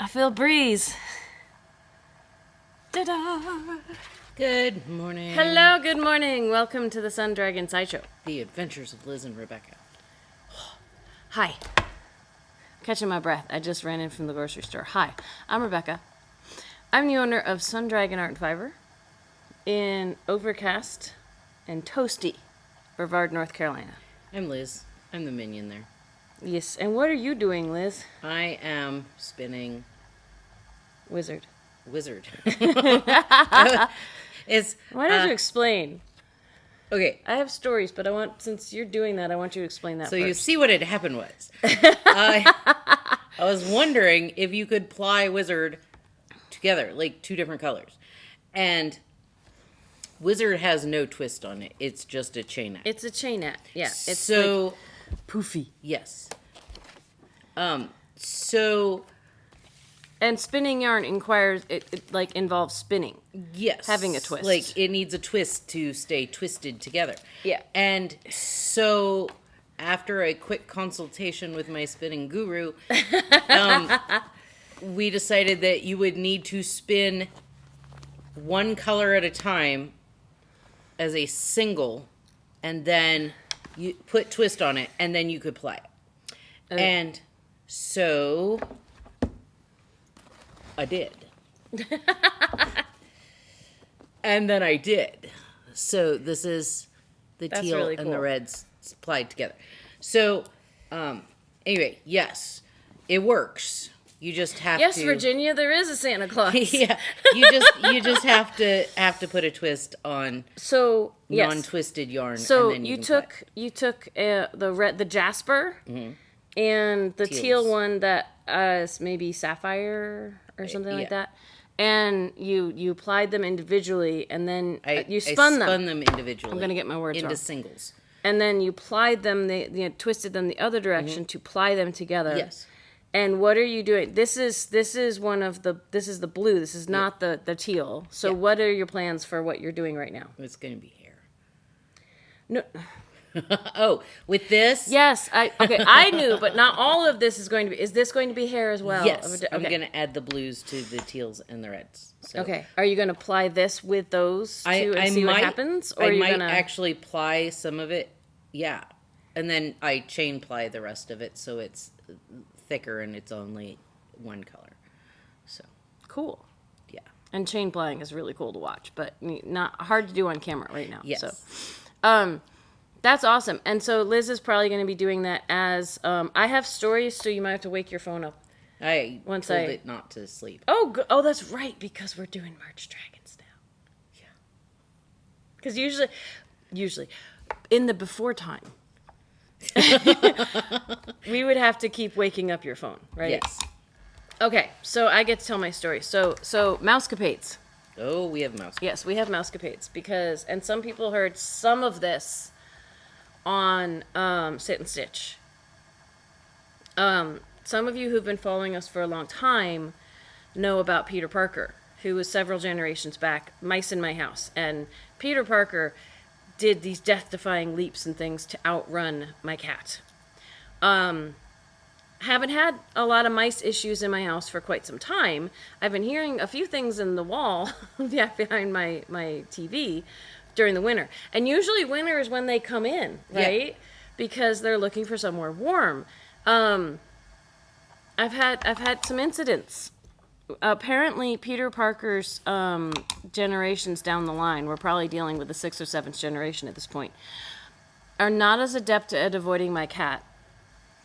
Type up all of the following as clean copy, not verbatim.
I feel a breeze. Ta-da! Good morning. Hello, good morning. Welcome to the Sun Dragon Sideshow. The Adventures of Liz and Rebecca. Hi. Catching my breath. I just ran in from the grocery store. Hi, I'm Rebecca. I'm the owner of Sun Dragon Art and Fiber in Overcast and Toasty, Brevard, North Carolina. I'm Liz. I'm the minion there. Yes, and what are you doing, Liz? I am spinning Wizard. Why don't you explain? Okay. I have stories, but since you're doing that, I want you to explain that So first. you see what had happened was. I was wondering if you could ply Wizard together, like two different colors. And Wizard has no twist on it. It's just a chainette. It's a chainette. Yeah. It's so like poofy. Yes. And spinning yarn involves spinning. Yes. Having a twist. Like, it needs a twist to stay twisted together. Yeah. And so, after a quick consultation with my spinning guru, we decided that you would need to spin one color at a time as a single, and then you put twist on it, and then you could ply it. Okay. And so I did. And then I did. So this is the That's teal really and cool. the reds applied together. So, anyway, yes, it works. You just have Yes, to. Virginia, there is a Santa Claus. Yeah, you just have to put a twist on non-twisted yarn. So and then you took the jasper and the teal Teals. one that is maybe sapphire or something like that, and you applied them individually, and then you spun them. I spun them individually. I'm gonna get my words into wrong. singles. And then you plied them. They twisted them the other direction to ply them together. Yes. And what are you doing? This is the blue. This is not the teal. So what are your plans for what you're doing right now? It's going to be hair. No. Oh, with this? Yes. I knew, but not all of this is going to be. Is this going to be hair as well? Yes. Okay. I'm going to add the blues to the teals and the reds. So Okay. Are you going to ply this with those two and see what happens? Or I are you might gonna actually ply some of it. Yeah. And then I chain ply the rest of it so it's thicker and it's only one color. So cool. yeah. And chain plying is really cool to watch, but not hard to do on camera right now. Yes. So, that's awesome. And so Liz is probably going to be doing that as I have stories, so you might have to wake your phone up. I told it not to sleep. Oh, that's right, because we're doing March Dragons now. Yeah. Because usually, in the before time, we would have to keep waking up your phone, right? Yes. Okay, so I get to tell my story. So mouse capades. Oh, we have mouse. Yes, we have mouse capades and some people heard some of this on Sit and Stitch. Some of you who've been following us for a long time know about Peter Parker, who was several generations back, Mice in My House. And Peter Parker did these death-defying leaps and things to outrun my cat. Haven't had a lot of mice issues in my house for quite some time. I've been hearing a few things in the wall behind my TV during the winter. And usually winter is when they come in, right? Yeah. Because they're looking for somewhere warm. I've had some incidents. Apparently, Peter Parker's generations down the line, we're probably dealing with the 6th or 7th generation at this point, are not as adept at avoiding my cat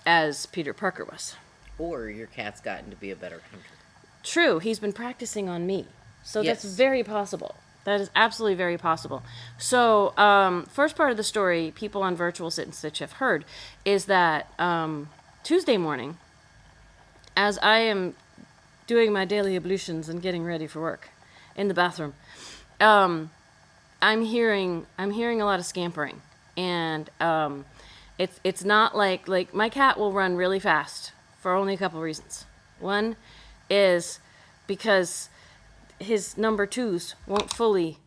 as Peter Parker was. Or your cat's gotten to be a better hunter. True, he's been practicing on me. So Yes. That's very possible. That is absolutely very possible. So, first part of the story, people on Virtual Sit and Stitch have heard, is that Tuesday morning, as I am doing my daily ablutions and getting ready for work in the bathroom, I'm hearing a lot of scampering, and it's not like my cat will run really fast for only a couple reasons. One is because his number twos won't fully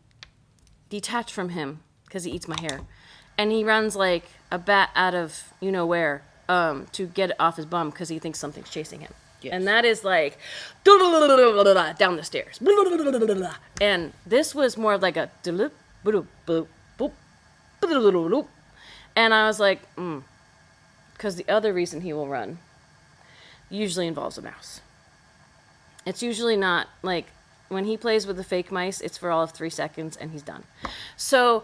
detach from him because he eats my hair, and he runs like a bat out of you know where to get it off his bum because he thinks something's chasing him. Yes. And that is like down the stairs. And this was more like a and I was like, because the other reason he will run usually involves a mouse. It's usually not like when he plays with the fake mice, it's for all of 3 seconds and he's done. So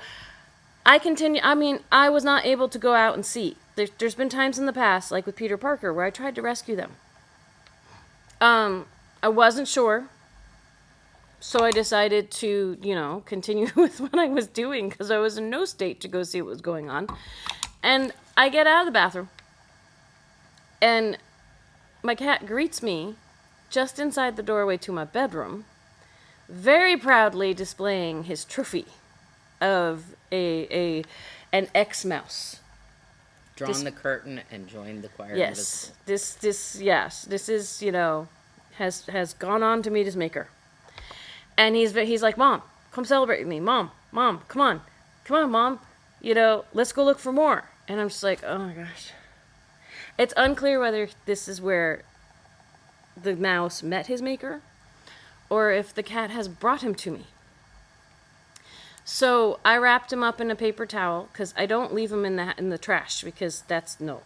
I continue. I mean, I was not able to go out and see. There's been times in the past, like with Peter Parker, where I tried to rescue them. I wasn't sure. So I decided to, continue with what I was doing because I was in no state to go see what was going on. And I get out of the bathroom. And my cat greets me just inside the doorway to my bedroom, very proudly displaying his trophy of an ex-mouse. Drawn the curtain and joined the choir. Yes. This is, has gone on to meet his maker. And he's like, Mom, come celebrate with me. Mom, come on, Mom. Let's go look for more. And I'm just like, oh my gosh. It's unclear whether this is where the mouse met his maker or if the cat has brought him to me. So I wrapped him up in a paper towel because I don't leave him in the trash because that's no.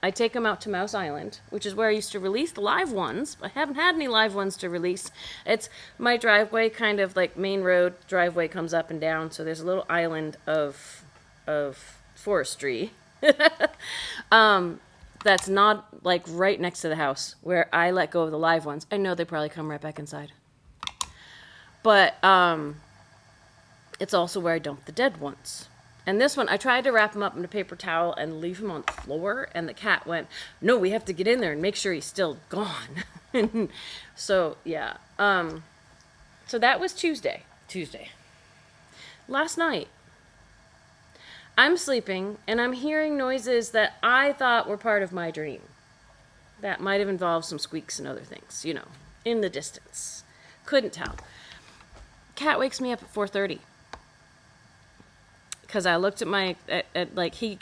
I take him out to Mouse Island, which is where I used to release the live ones. I haven't had any live ones to release. It's my driveway, kind of like main road driveway comes up and down, so there's a little island of forestry. That's not like right next to the house where I let go of the live ones. I know they probably come right back inside. But it's also where I dump the dead ones. And this one, I tried to wrap him up in a paper towel and leave him on the floor, and the cat went, no, we have to get in there and make sure he's still gone. So, yeah. So that was Tuesday. Last night, I'm sleeping, and I'm hearing noises that I thought were part of my dream. That might have involved some squeaks and other things, in the distance. Couldn't tell. Cat wakes me up at 4:30. Because I looked at he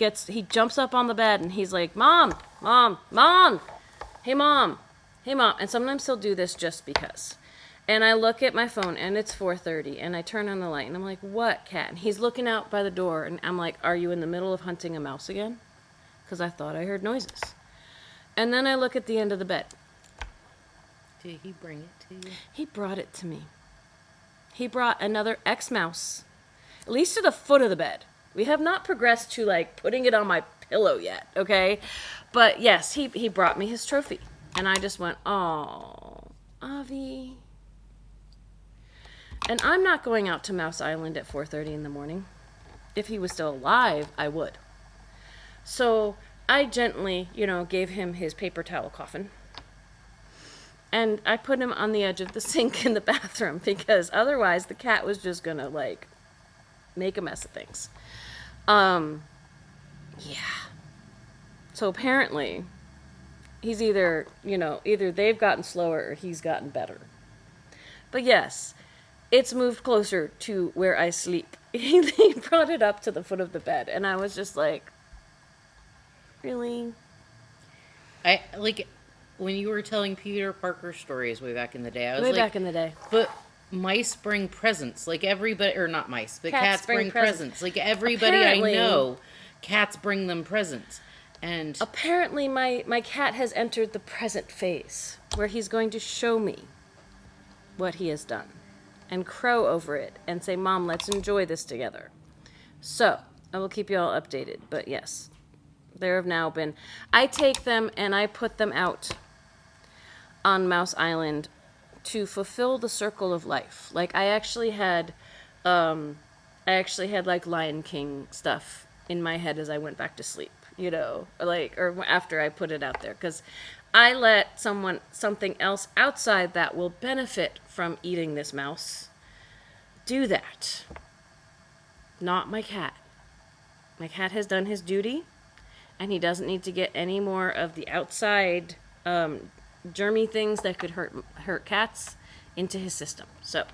jumps up on the bed and he's like, Mom, hey mom. And sometimes he'll do this just because. And I look at my phone and it's 4:30 and I turn on the light and I'm like, what, cat? And he's looking out by the door and I'm like, are you in the middle of hunting a mouse again? Because I thought I heard noises. And then I look at the end of the bed. Did he bring it to you? He brought it to me. He brought another ex-mouse. At least to the foot of the bed. We have not progressed to, putting it on my pillow yet, okay? But, yes, he brought me his trophy. And I just went, oh, Avi. And I'm not going out to Mouse Island at 4:30 in the morning. If he was still alive, I would. So I gently, gave him his paper towel coffin. And I put him on the edge of the sink in the bathroom because otherwise the cat was just going to, make a mess of things. Yeah. So apparently, he's either they've gotten slower or he's gotten better. But yes, it's moved closer to where I sleep. He brought it up to the foot of the bed, and I was just like, really? When you were telling Peter Parker stories way back in the day, I was back in the day. But mice bring presents, everybody, or not mice, but cats bring presents. Everybody apparently, I know, cats bring them presents. And apparently my cat has entered the present phase, where he's going to show me what he has done, and crow over it, and say, Mom, let's enjoy this together. So, I will keep you all updated, but yes, there have now been, I take them and I put them out on Mouse Island to fulfill the circle of life. I actually had Lion King stuff in my head as I went back to sleep, or after I put it out there, because I let something else outside that will benefit from eating this mouse do that. Not my cat. My cat has done his duty, and he doesn't need to get any more of the outside germy things that could hurt cats into his system. So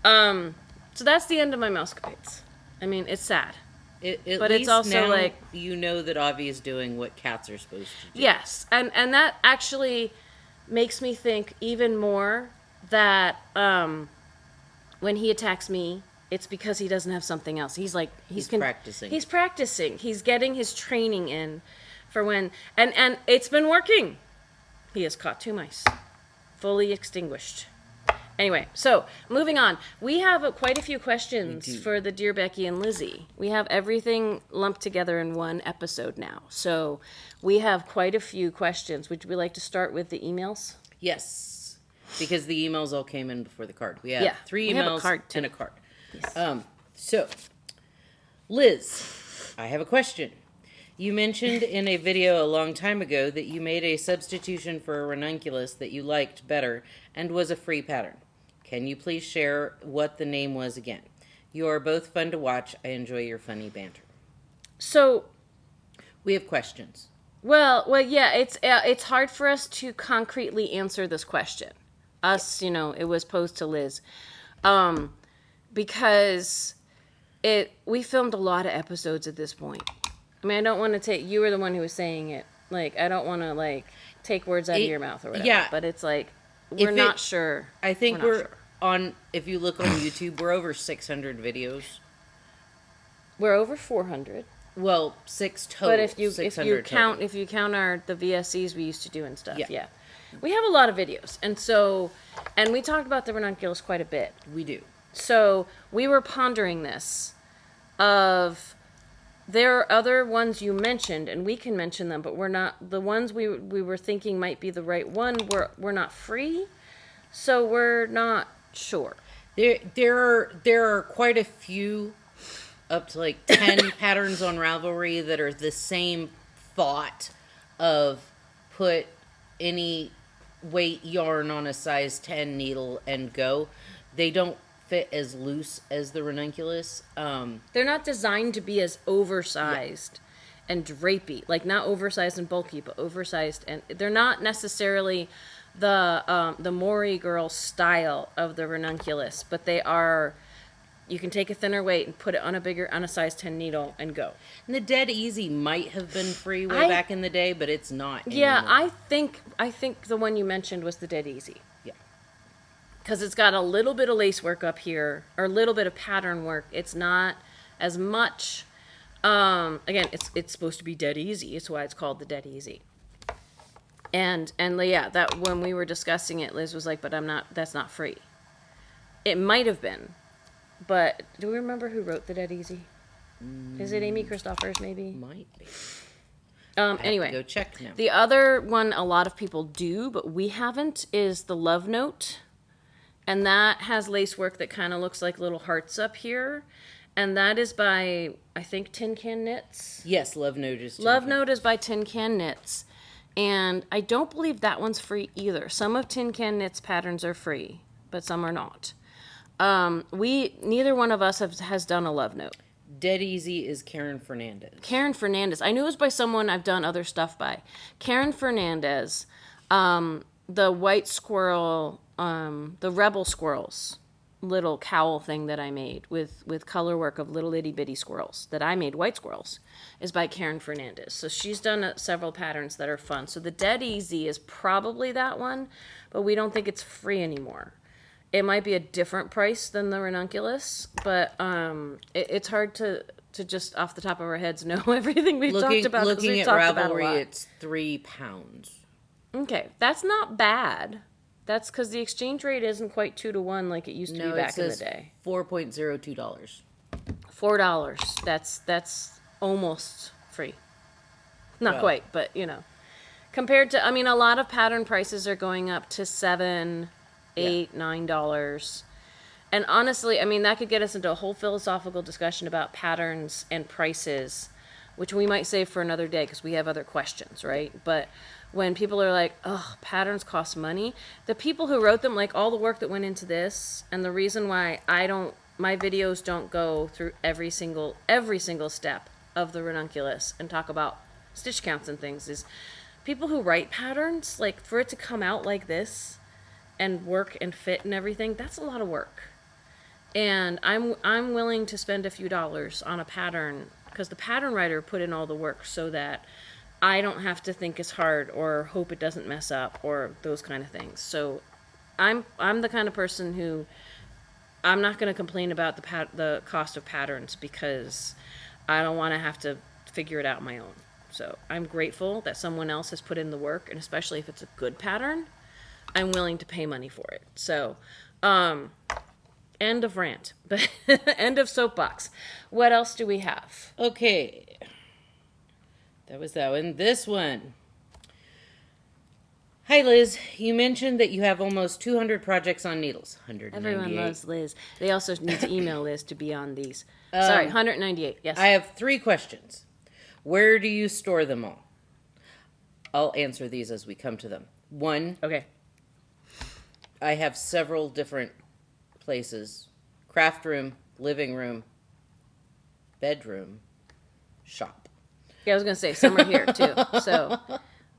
that's the end of my mouse capades. I mean, it's sad. At But least it's also now like, you know that Avi is doing what cats are supposed to do. yes, and that actually makes me think even more that when he attacks me, it's because he doesn't have something else. He's like He's practicing. He's practicing. He's getting his training in for when and it's been working. He has caught 2 mice, fully extinguished. Anyway, so moving on. We have quite a few questions for the Dear Becky and Lizzy. We have everything lumped together in one episode now. So we have quite a few questions. Would we like to start with the emails? Yes, because the emails all came in before the card. We have 3 emails we have a card too. and a card. Yes. So, Liz, I have a question. You mentioned in a video a long time ago that you made a substitution for a ranunculus that you liked better and was a free pattern. Can you please share what the name was again? You are both fun to watch. I enjoy your funny banter. So We have questions. Well, yeah, it's hard for us to concretely answer this question. Us, it was posed to Liz, because we filmed a lot of episodes at this point. I mean, I don't want to take. You were the one who was saying it. Like, I don't want to take words out of your mouth or whatever. Yeah, but it's like we're not sure. I think we're sure. on. If you look on YouTube, we're over 600 videos. We're over 400. Well, 6 total. But if you count the VSCs we used to do and stuff, yeah. We have a lot of videos, and we talked about the ranunculus quite a bit. We do. So we were pondering this. There are other ones you mentioned, and we can mention them, but we're not the ones we were thinking might be the right one. We're not free, so we're not sure. There are quite a few. Up to 10 patterns on Ravelry that are the same thought of put any weight yarn on a size 10 needle and go. They don't fit as loose as the ranunculus. They're not designed to be as oversized and drapey. Not oversized and bulky, but oversized. And they're not necessarily the Maury girl style of the ranunculus, but they are... You can take a thinner weight and put it on a size 10 needle and go. And the Dead Easy might have been free back in the day, but it's not anymore. Yeah, I think the one you mentioned was the Dead Easy. Yeah. Because it's got a little bit of lace work up here, or a little bit of pattern work. It's not as much. Again, it's supposed to be Dead Easy. It's why it's called the Dead Easy. And yeah, that when we were discussing it, Liz was like, "But that's not free." It might have been. But do we remember who wrote the Dead Easy? Is it Amy Christoffers, maybe? Might be. Anyway, go check now. The other one a lot of people do, but we haven't, is the Love Note. And that has lace work that kind of looks like little hearts up here. And that is by, I think, Tin Can Knits. Yes, Love Note is by Tin Can Knits. And I don't believe that one's free either. Some of Tin Can Knits patterns are free, but some are not. Neither one of us has done a Love Note. Dead Easy is Karen Fernandez. I knew it was by someone I've done other stuff by. Karen Fernandez, the white squirrel, the Rebel Squirrels little cowl thing that I made with colorwork of little itty bitty squirrels that I made, white squirrels, is by Karen Fernandez. So she's done several patterns that are fun. So the Dead Easy is probably that one, but we don't think it's free anymore. It might be a different price than the ranunculus, but it's hard to just off the top of our heads know everything we've talked about. Looking at Ravelry, it's £3. Okay, that's not bad. That's because the exchange rate isn't quite 2 to 1 like it used to be back in the day. $4.02. $4. That's almost free. Not quite, but compared to, a lot of pattern prices are going up to $7, $8, $9. And honestly, that could get us into a whole philosophical discussion about patterns and prices, which we might save for another day because we have other questions, right? But when people are like, "Oh, patterns cost money," the people who wrote them, like all the work that went into this, and the reason why my videos don't go through every single step of the ranunculus and talk about stitch counts and things, is people who write patterns, like for it to come out like this and work and fit and everything, that's a lot of work. And I'm willing to spend a few dollars on a pattern because the pattern writer put in all the work so that I don't have to think as hard or hope it doesn't mess up or those kind of things. So I'm the kind of person who I'm not going to complain about the cost of patterns because I don't want to have to figure it out on my own. So I'm grateful that someone else has put in the work, and especially if it's a good pattern, I'm willing to pay money for it. So, end of rant, but end of soapbox. What else do we have? Okay. That was that one. This one. Hi, Liz. You mentioned that you have almost 200 projects on needles. 198. Everyone loves Liz. They also need to email Liz to be on these. Sorry, 198. Yes. I have 3 questions. Where do you store them all? I'll answer these as we come to them. 1. Okay. I have several different places. Craft room, living room, bedroom, shop. Yeah, I was going to say some are here too. So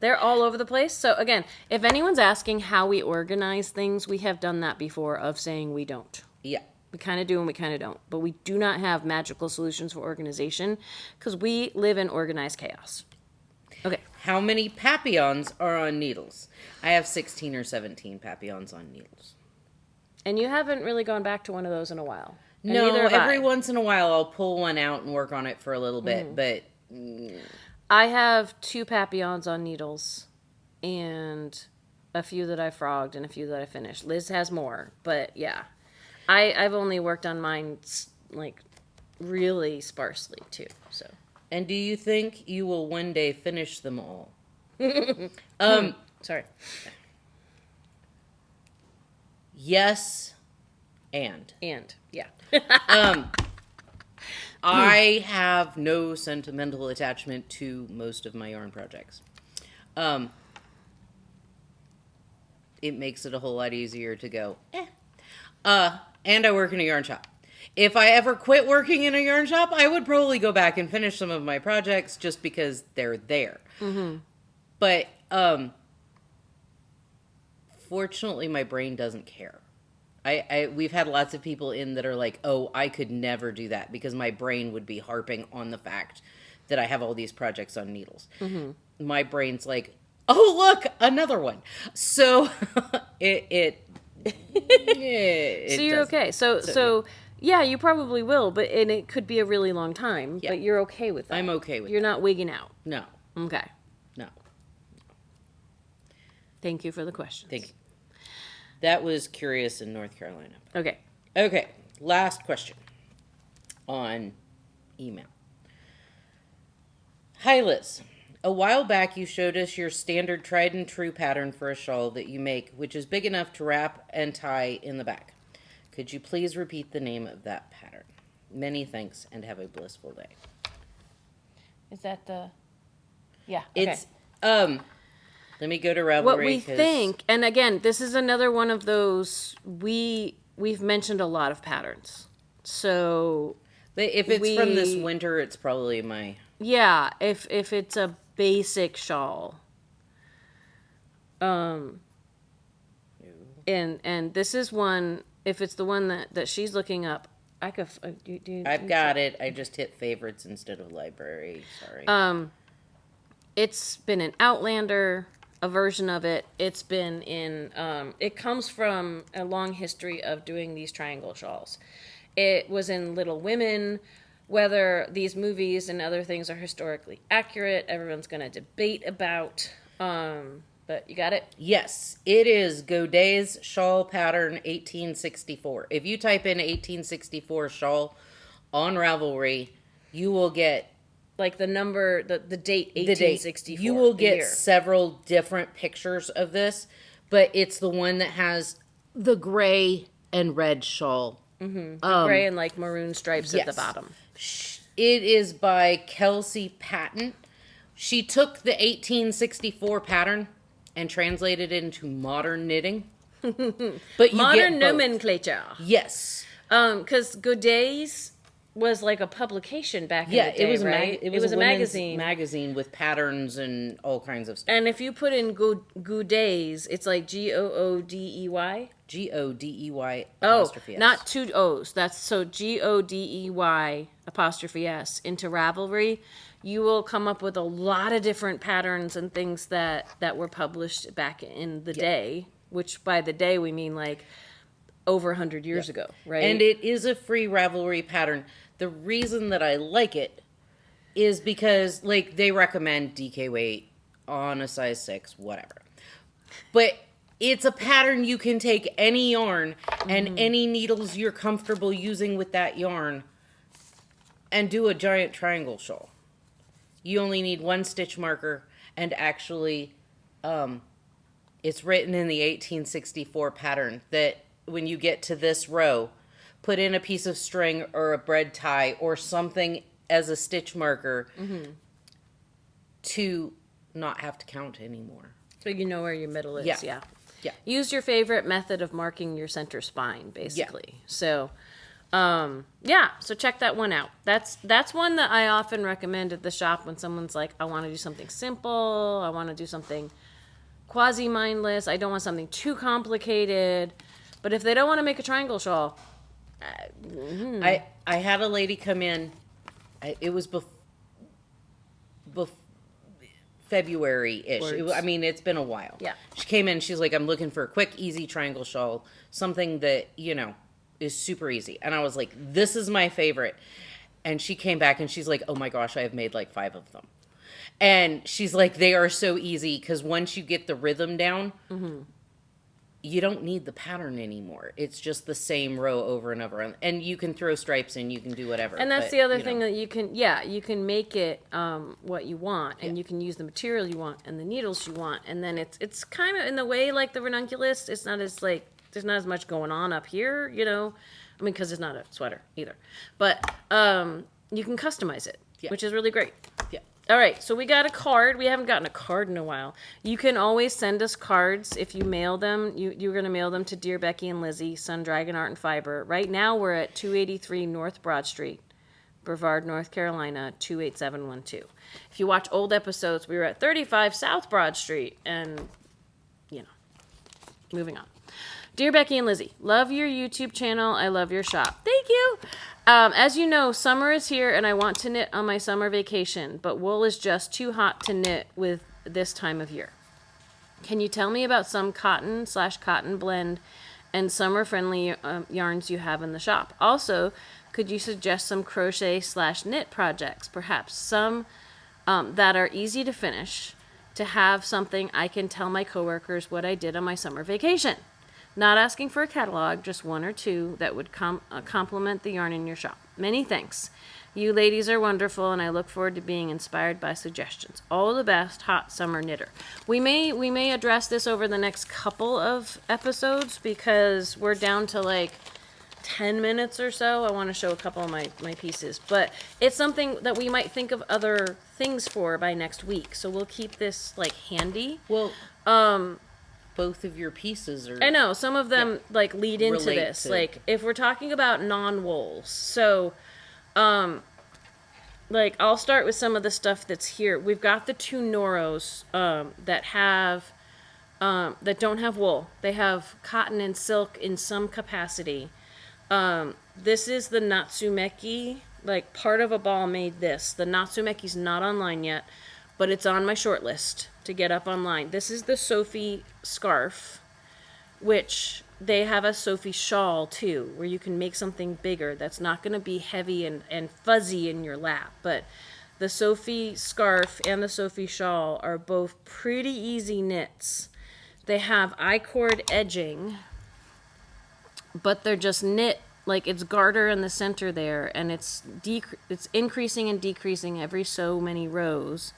they're all over the place. So again, if anyone's asking how we organize things, we have done that before of saying we don't. Yeah. We kind of do and we kind of don't. But we do not have magical solutions for organization because we live in organized chaos. Okay. How many papillons are on needles? I have 16 or 17 papillons on needles. And you haven't really gone back to one of those in a while. And No, neither have every I. once in a while I'll pull one out and work on it for a little bit, but... I have 2 papillons on needles and a few that I frogged and a few that I finished. Liz has more, but yeah. I've only worked on mine like really sparsely too. So. And do you think you will one day finish them all? Sorry. Yes, and. And yeah. I have no sentimental attachment to most of my yarn projects. It makes it a whole lot easier to go, and I work in a yarn shop. If I ever quit working in a yarn shop, I would probably go back and finish some of my projects just because they're there. Mm-hmm. But, fortunately, my brain doesn't care. We've had lots of people in that are like, oh, I could never do that because my brain would be harping on the fact that I have all these projects on needles. Mm-hmm. My brain's like, oh, look, another one. So it so you're okay. So yeah, you probably will, and it could be a really long time, but you're okay with that. I'm okay with You're not wigging out. No. Okay. No. Thank you for the question. Thank you. That was Curious in North Carolina. Okay. Okay, last question on email. Hi, Liz. A while back, you showed us your standard tried and true pattern for a shawl that you make, which is big enough to wrap and tie in the back. Could you please repeat the name of that pattern? Many thanks and have a blissful day. Is that the... Yeah, okay. It's, let me go to Ravelry. What we think, and again, this is another one of those, we've mentioned a lot of patterns. So... If it's from this winter, it's probably my... Yeah, if it's a basic shawl. And this is one, if it's the one that she's looking up, I could... I've got it. I just hit favorites instead of library. Sorry. It's been in Outlander, a version of it. It's been in... it comes from a long history of doing these triangle shawls. It was in Little Women. Whether these movies and other things are historically accurate, everyone's going to debate about. But you got it? Yes, it is Godet's shawl pattern 1864. If you type in 1864 shawl on Ravelry, you will get... Like the number, the date, 1864. You will get several different pictures of this, but it's the one that has the gray and red shawl. Mm-hmm. Gray and like maroon stripes at the bottom. It is by Kelsey Patton. She took the 1864 pattern and translated it into modern knitting. But you modern get both. nomenclature. Yes. Because Godet's was like a publication back in Yeah, the day, it was right? it was a women's magazine. magazine with patterns and all kinds of stuff. And if you put in Gooday's, it's like Goodey. Godey Oh, apostrophe S. not two O's. That's so Godey apostrophe S into Ravelry. You will come up with a lot of different patterns and things that were published back in the day, which by the day we mean like over 100 years ago, right? And it is a free Ravelry pattern. The reason that I like it is because, like, they recommend DK weight on a size 6, whatever. But it's a pattern you can take any yarn and any needles you're comfortable using with that yarn and do a giant triangle shawl. You only need one stitch marker, and actually, it's written in the 1864 pattern that when you get to this row, put in a piece of string or a bread tie or something as a stitch marker to not have to count anymore. So you know where your middle is, yeah. Use your favorite method of marking your center spine, basically. Yeah. So, so check that one out. That's one that I often recommend at the shop when someone's like, I want to do something simple, I want to do something quasi-mindless, I don't want something too complicated. But if they don't want to make a triangle shawl, I had a lady come in. It was February-ish. It's been a while. Yeah. She came in. She's like, I'm looking for a quick, easy triangle shawl, something that is super easy. And I was like, this is my favorite. And she came back and she's like, oh my gosh, I have made like 5 of them. And she's like, they are so easy because once you get the rhythm down. You don't need the pattern anymore. It's just the same row over and over. And you can throw stripes in, you can do whatever. And that's the other thing that you can make it what you want, and you can use the material you want and the needles you want. And then it's kind of in the way like the ranunculus. It's not as like, there's not as much going on up here, because it's not a sweater either. But you can customize it, which is really great. Yeah. All right, so we got a card. We haven't gotten a card in a while. You can always send us cards if you mail them. You're going to mail them to Dear Becky and Lizzy, Sun Dragon Art and Fiber. Right now, we're at 283 North Broad Street, Brevard, North Carolina, 28712. If you watch old episodes, we were at 35 South Broad Street, and, moving on. Dear Becky and Lizzy, love your YouTube channel. I love your shop. Thank you. As you know, summer is here and I want to knit on my summer vacation, but wool is just too hot to knit with this time of year. Can you tell me about some cotton/cotton blend and summer-friendly yarns you have in the shop? Also, could you suggest some crochet/knit projects, perhaps some that are easy to finish, to have something I can tell my coworkers what I did on my summer vacation? Not asking for a catalog, just 1 or 2 that would complement the yarn in your shop. Many thanks. You ladies are wonderful, and I look forward to being inspired by suggestions. All the best, hot summer knitter. We may address this over the next couple of episodes because we're down to like 10 minutes or so. I want to show a couple of my pieces, but it's something that we might think of other things for by next week. So we'll keep this like handy. Well, both of your pieces are... I know, some of them, like, lead into this. Like, if we're talking about non-wools, so, like, I'll start with some of the stuff that's here. We've got the 2 Noros that don't have wool. They have cotton and silk in some capacity. This is the Natsumeki. Like, part of a ball made this. The Natsumeki's not online yet, but it's on my short list to get up online. This is the Sophie scarf, which they have a Sophie shawl too, where you can make something bigger that's not going to be heavy and fuzzy in your lap. But the Sophie scarf and the Sophie shawl are both pretty easy knits. They have I-cord edging, but they're just knit, like it's garter in the center there, and it's increasing and decreasing every so many rows.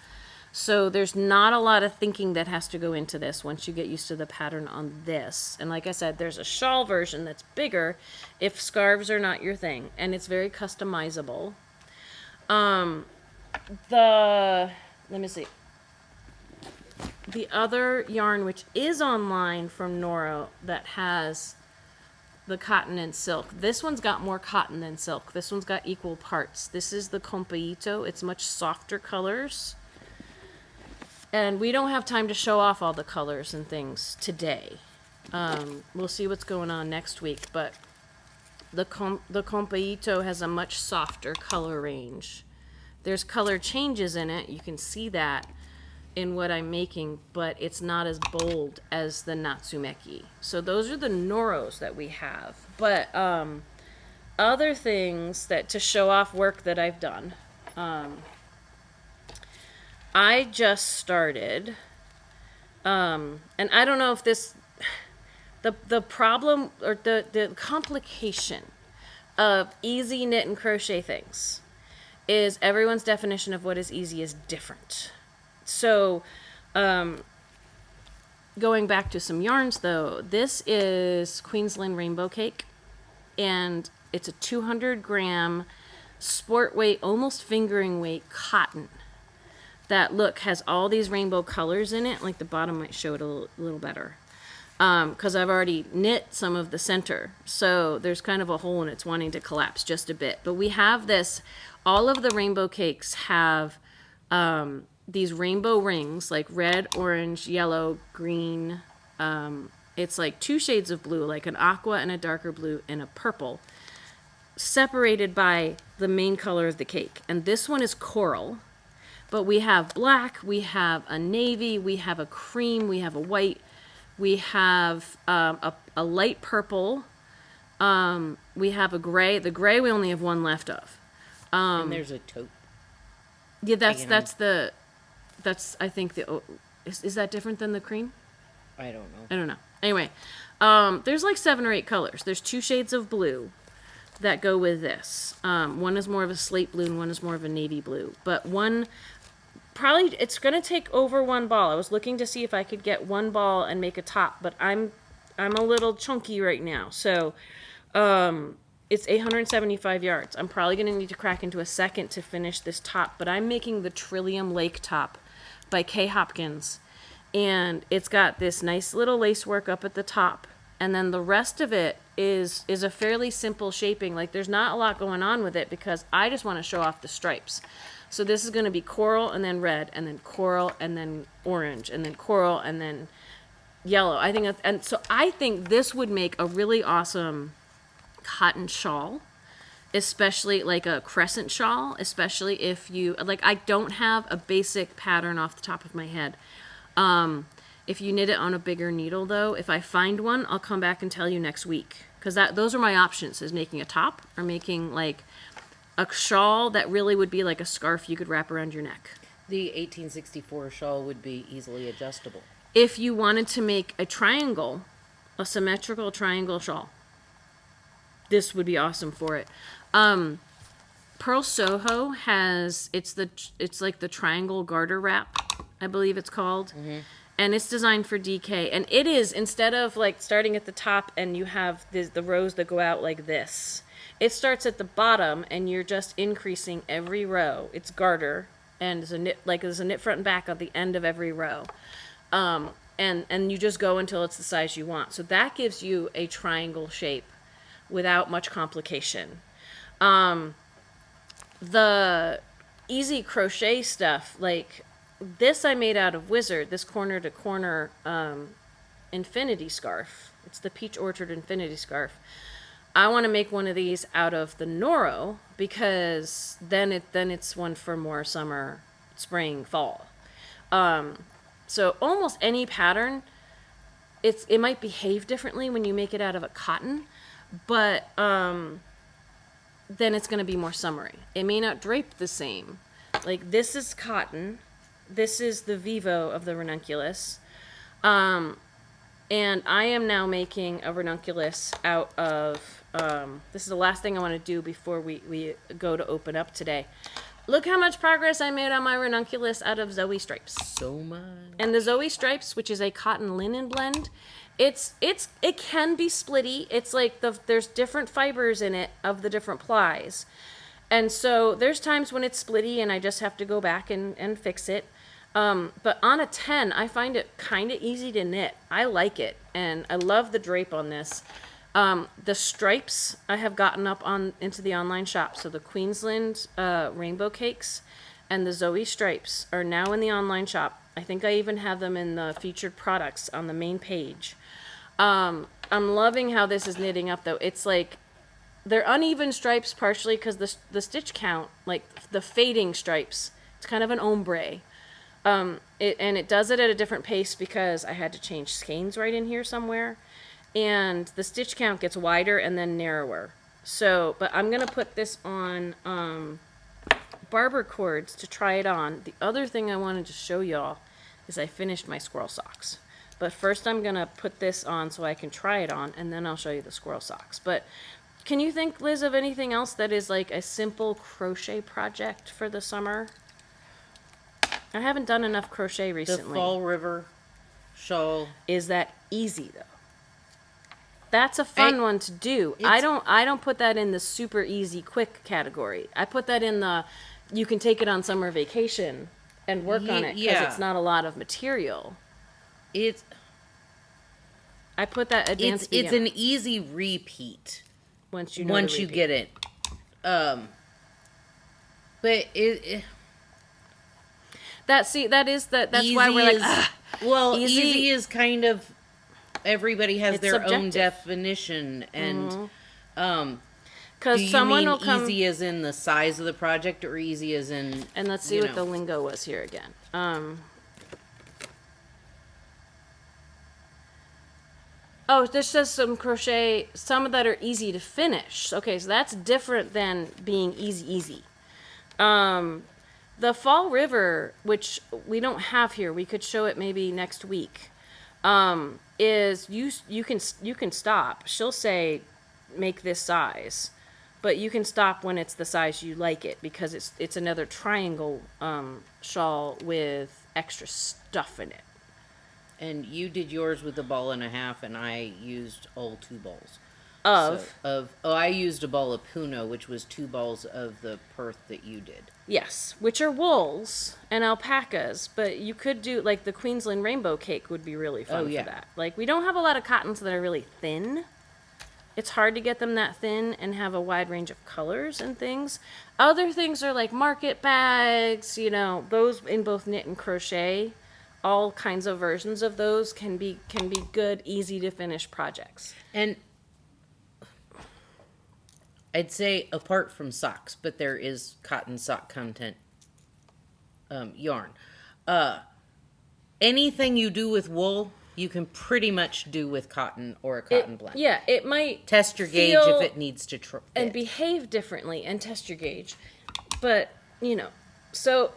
So there's not a lot of thinking that has to go into this once you get used to the pattern on this. And like I said, there's a shawl version that's bigger if scarves are not your thing, and it's very customizable. Let me see. The other yarn which is online from Noro that has the cotton and silk. This one's got more cotton than silk. This one's got equal parts. This is the Compaito. It's much softer colors. And we don't have time to show off all the colors and things today. We'll see what's going on next week, but the Compaito has a much softer color range. There's color changes in it. You can see that in what I'm making, but it's not as bold as the Natsumeki. So those are the Noros that we have. But other things that to show off work that I've done. I just started, and I don't know if this, the problem or the complication of easy knit and crochet things is everyone's definition of what is easy is different. So, going back to some yarns though, this is Queensland Rainbow Cake, and it's a 200 gram sport weight, almost fingering weight cotton that has all these rainbow colors in it. Like the bottom might show it a little better. Because I've already knit some of the center. So there's kind of a hole and it's wanting to collapse just a bit. But we have this, all of the rainbow cakes have these rainbow rings, like red, orange, yellow, green. It's like 2 shades of blue, like an aqua and a darker blue and a purple, separated by the main color of the cake. And this one is coral. But we have black, we have a navy, we have a cream, we have a white, we have a light purple, we have a gray. The gray we only have one left of. And there's a taupe. Yeah, that's I think is that different than the cream? I don't know. Anyway, there's like 7 or 8 colors. There's 2 shades of blue that go with this. One is more of a slate blue and one is more of a navy blue. But one, probably it's going to take over 1 ball. I was looking to see if I could get 1 ball and make a top, but I'm a little chunky right now. So it's 875 yards. I'm probably going to need to crack into a second to finish this top, but I'm making the Trillium Lake top by Kay Hopkins. And it's got this nice little lace work up at the top. And then the rest of it is a fairly simple shaping. Like there's not a lot going on with it because I just want to show off the stripes. So this is going to be coral and then red and then coral and then orange and then coral and then yellow. I think this would make a really awesome cotton shawl, especially like a crescent shawl, especially if you like. I don't have a basic pattern off the top of my head. If you knit it on a bigger needle, though, if I find one, I'll come back and tell you next week. Because those are my options, is making a top or making, like, a shawl that really would be like a scarf you could wrap around your neck. The 1864 shawl would be easily adjustable. If you wanted to make a triangle, a symmetrical triangle shawl, this would be awesome for it. Pearl Soho has, it's like the triangle garter wrap, I believe it's called. Mm-hmm. And it's designed for DK. And it is, instead of like starting at the top and you have the rows that go out like this, it starts at the bottom and you're just increasing every row. It's garter and there's a knit front and back at the end of every row. And you just go until it's the size you want. So that gives you a triangle shape without much complication. The easy crochet stuff, like this I made out of Wizard, this corner to corner infinity scarf. It's the Peach Orchard infinity scarf. I want to make one of these out of the Noro because then it's one for more summer, spring, fall. So almost any pattern, it might behave differently when you make it out of a cotton, but then it's going to be more summery. It may not drape the same. Like this is cotton. This is the Vivo of the ranunculus. And I am now making a ranunculus out of, this is the last thing I want to do before we go to open up today. Look how much progress I made on my ranunculus out of Zoe stripes. So much. And the Zoe stripes, which is a cotton linen blend, it can be splitty. It's like there's different fibers in it of the different plies. And so there's times when it's splitty and I just have to go back and fix it. But on a 10, I find it kind of easy to knit. I like it. And I love the drape on this. The stripes I have gotten up on into the online shop. So the Queensland rainbow cakes and the Zoe stripes are now in the online shop. I think I even have them in the featured products on the main page. I'm loving how this is knitting up though. It's like they're uneven stripes partially because the stitch count, like the fading stripes, it's kind of an ombre. It does it at a different pace because I had to change skeins right in here somewhere. And the stitch count gets wider and then narrower. So, but I'm going to put this on barber cords to try it on. The other thing I wanted to show y'all is I finished my squirrel socks. But first I'm going to put this on so I can try it on, and then I'll show you the squirrel socks. But can you think, Liz, of anything else that is like a simple crochet project for the summer? I haven't done enough crochet recently. The Fall River shawl. Is that easy though? That's a fun one to do. I don't put that in the super easy quick category. I put that in the you can take it on summer vacation and work on it because it's not a lot of material. I put that advanced. It's an easy repeat once you get it. But that's why we're like well, easy is kind of. Everybody has their subjective. own definition, and because someone will come easy as in the size of the project, or easy as in. And let's see what the lingo was here again. Oh, this says some crochet, some that are easy to finish. Okay, so that's different than being easy. The Fall River, which we don't have here, we could show it maybe next week. Is you can stop. She'll say, make this size, but you can stop when it's the size you like it because it's another triangle shawl with extra stuff in it. And you did yours with a ball and a half, and I used all 2 balls. I used a ball of Puno, which was 2 balls of the Perth that you did. Yes, which are wools and alpacas, but you could do, like, the Queensland rainbow cake would be really fun for that. Like, we don't have a lot of cottons that are really thin. It's hard to get them that thin and have a wide range of colors and things. Other things are like market bags, those in both knit and crochet. All kinds of versions of those can be good, easy to finish projects. And I'd say apart from socks, but there is cotton sock content yarn. Anything you do with wool, you can pretty much do with cotton or a cotton blend. Yeah, it might test your gauge if it needs to and behave differently and test your gauge. But, so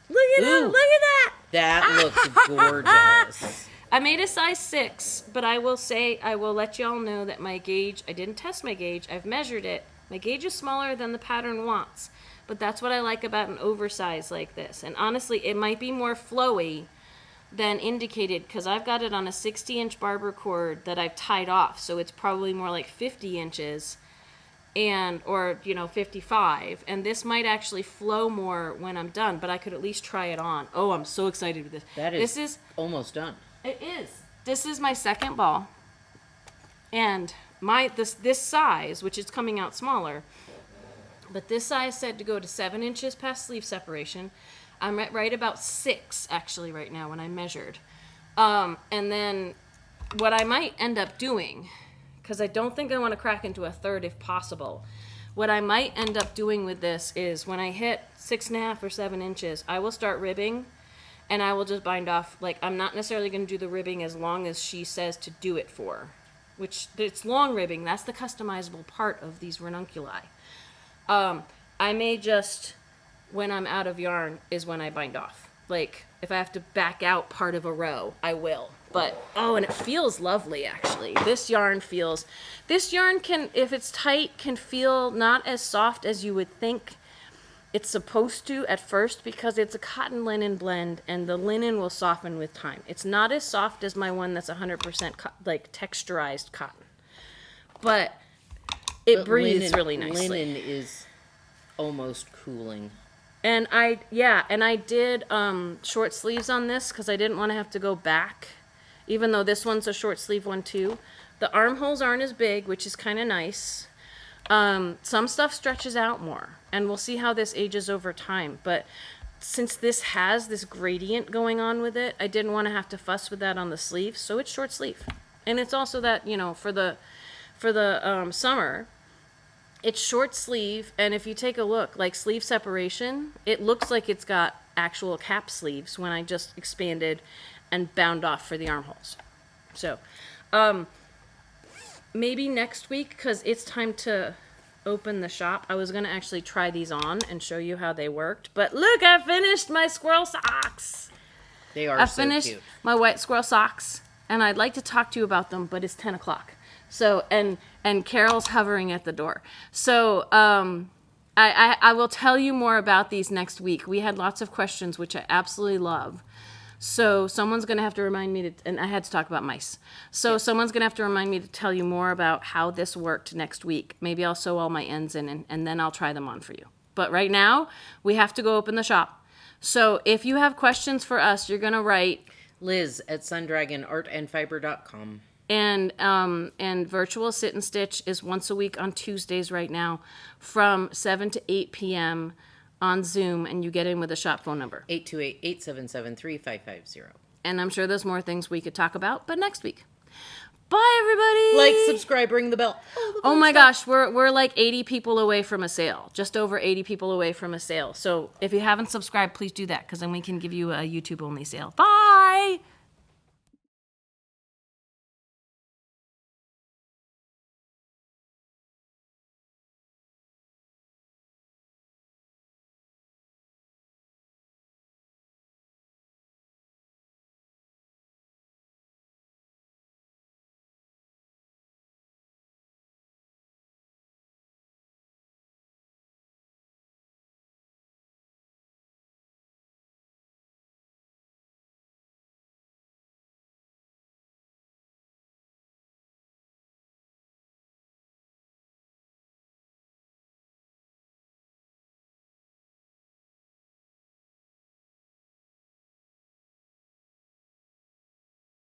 Look at that! That looks gorgeous. I made a size 6, but I will let y'all know that my gauge, I didn't test my gauge, I've measured it. My gauge is smaller than the pattern wants, but that's what I like about an oversize like this. And honestly, it might be more flowy than indicated because I've got it on a 60-inch barber cord that I've tied off, so it's probably more like 50 inches. Or 55, and this might actually flow more when I'm done, but I could at least try it on. Oh, I'm so excited with this. This is almost done. It is. This is my second ball, and this size, which is coming out smaller, but this size said to go to 7 inches past sleeve separation. I'm at right about 6 actually right now when I measured, and then what I might end up doing, because I don't think I want to crack into a third if possible. What I might end up doing with this is when I hit 6.5 or 7 inches, I will start ribbing, and I will just bind off. Like, I'm not necessarily going to do the ribbing as long as she says to do it for, which it's long ribbing. That's the customizable part of these ranunculi. I may just, when I'm out of yarn, is when I bind off. Like, if I have to back out part of a row, I will. But, and it feels lovely, actually. This yarn can, if it's tight, can feel not as soft as you would think it's supposed to at first because it's a cotton linen blend and the linen will soften with time. It's not as soft as my one that's 100% like texturized cotton. But it breathes really nicely. Linen is almost cooling. And I did short sleeves on this because I didn't want to have to go back even though this one's a short sleeve one too. The armholes aren't as big, which is kind of nice. Some stuff stretches out more, and we'll see how this ages over time. But since this has this gradient going on with it, I didn't want to have to fuss with that on the sleeve, so it's short sleeve. And it's also that, you know, for the summer, it's short sleeve, and if you take a look, like sleeve separation, it looks like it's got actual cap sleeves when I just expanded and bound off for the armholes. So, maybe next week, because it's time to open the shop. I was going to actually try these on and show you how they worked. But look, I finished my squirrel socks. They are I so finished cute. my white squirrel socks, and I'd like to talk to you about them, but it's 10 o'clock. So, and Carol's hovering at the door. So, I will tell you more about these next week. We had lots of questions, which I absolutely love. So someone's going to have to remind me and I had to talk about mice. So someone's going to have to remind me to tell you more about how this worked next week. Maybe I'll sew all my ends in and then I'll try them on for you. But right now, we have to go open the shop. So if you have questions for us, you're going to write Liz at sundragonartandfiber.com. And Virtual Sit and Stitch is once a week on Tuesdays right now from 7 to 8 p.m. on Zoom, and you get in with a shop phone number. 828-877-3550. And I'm sure there's more things we could talk about, but next week. Bye, everybody. Like, subscribe, ring the bell. Oh my gosh, we're like 80 people away from a sale. Just over 80 people away from a sale. So if you haven't subscribed, please do that, because then we can give you a YouTube-only sale. Bye.